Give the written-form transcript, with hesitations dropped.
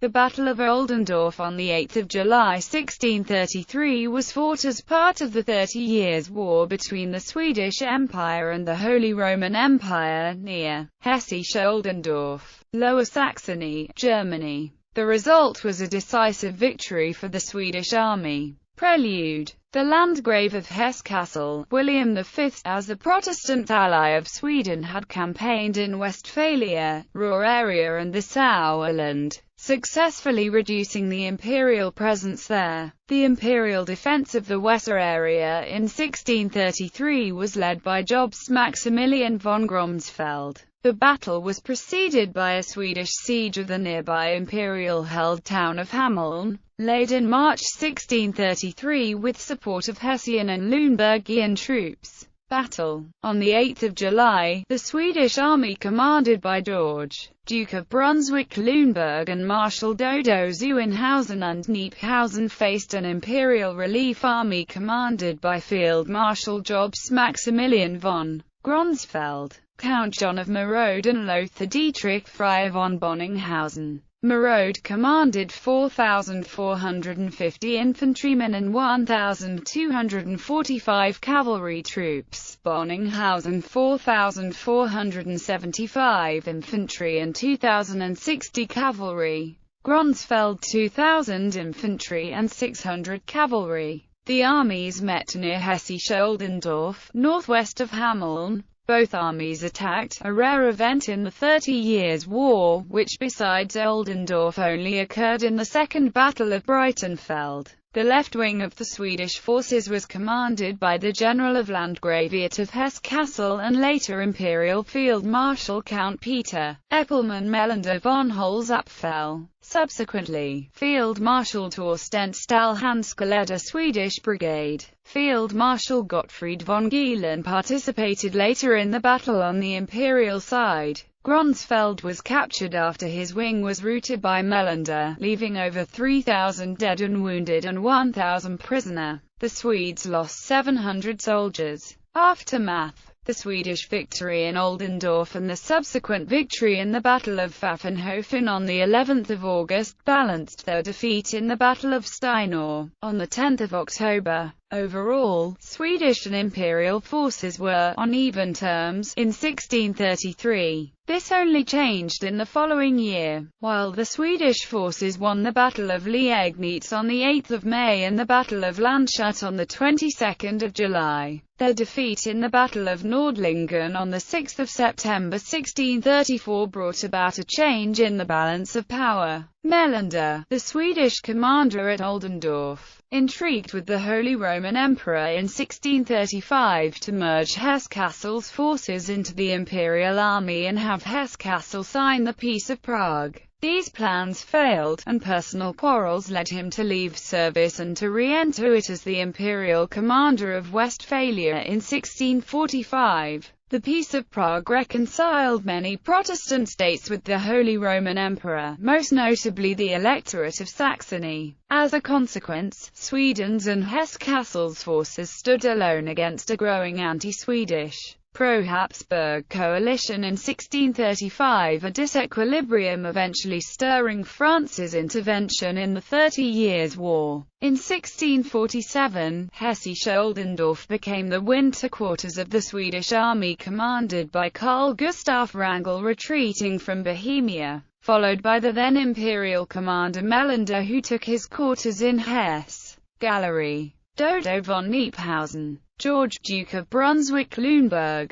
The Battle of Oldendorf on 8 July 1633 was fought as part of the 30 Years' War between the Swedish Empire and the Holy Roman Empire, near Hessisch-Oldendorf, Lower Saxony, Germany. The result was a decisive victory for the Swedish army. Prelude. The Landgrave of Hesse-Kassel, William V, as the Protestant ally of Sweden, had campaigned in Westphalia, Ruhr area and the Sauerland, successfully reducing the imperial presence there. The imperial defense of the Weser area in 1633 was led by Jobst Maximilian von Gromsfeld. The battle was preceded by a Swedish siege of the nearby imperial-held town of Hameln, laid in March 1633 with support of Hessian and Lüneburgian troops. Battle. On 8 July, the Swedish army commanded by George, Duke of Brunswick-Lüneburg and Marshal Dodo Zuenhausen und Kniphausen faced an imperial relief army commanded by Field Marshal Jobst Maximilian von Gronsfeld, Count John of Merode and Lothar Dietrich Frey von Bonninghausen. Merode commanded 4,450 infantrymen and 1,245 cavalry troops, Bonninghausen 4,475 infantry and 2,060 cavalry, Gronsfeld 2,000 infantry and 600 cavalry. The armies met near Hessisch-Oldendorf, northwest of Hameln. Both armies attacked, a rare event in the 30 Years' War, which besides Oldendorf only occurred in the Second Battle of Breitenfeld. The left wing of the Swedish forces was commanded by the General of Landgraviate of Hesse-Kassel and later Imperial Field Marshal Count Peter Eppelmann Melander von Holzapfel. Subsequently, Field Marshal Torsten Stahlhanske led a Swedish brigade. Field Marshal Gottfried von Gielen participated later in the battle on the imperial side. Gronsfeld was captured after his wing was routed by Melander, leaving over 3,000 dead and wounded and 1,000 prisoner. The Swedes lost 700 soldiers. Aftermath. The Swedish victory in Oldendorf and the subsequent victory in the Battle of Pfaffenhofen on the 11th of August balanced their defeat in the Battle of Steinau on the 10th of October. Overall, Swedish and imperial forces were on even terms in 1633. This only changed in the following year. While the Swedish forces won the Battle of Liegnitz on the 8th of May and the Battle of Landshut on the 22nd of July, their defeat in the Battle of Nordlingen on the 6th of September 1634 brought about a change in the balance of power. Melander, the Swedish commander at Oldendorf, intrigued with the Holy Roman Emperor in 1635 to merge Hesse-Kassel's forces into the imperial army and have Hesse-Kassel sign the Peace of Prague. These plans failed, and personal quarrels led him to leave service and to re-enter it as the imperial commander of Westphalia in 1645. The Peace of Prague reconciled many Protestant states with the Holy Roman Emperor, most notably the electorate of Saxony. As a consequence, Sweden's and Hesse-Kassel's forces stood alone against a growing anti-Swedish, pro-Habsburg coalition in 1635, a disequilibrium eventually stirring France's intervention in the 30 Years' War. In 1647, Hessisch-Oldendorf became the winter quarters of the Swedish army commanded by Carl Gustaf Wrangel retreating from Bohemia, followed by the then imperial commander Melander, who took his quarters in Hesse. Gallery. Dodo von Kniphausen. George, Duke of Brunswick-Lüneburg.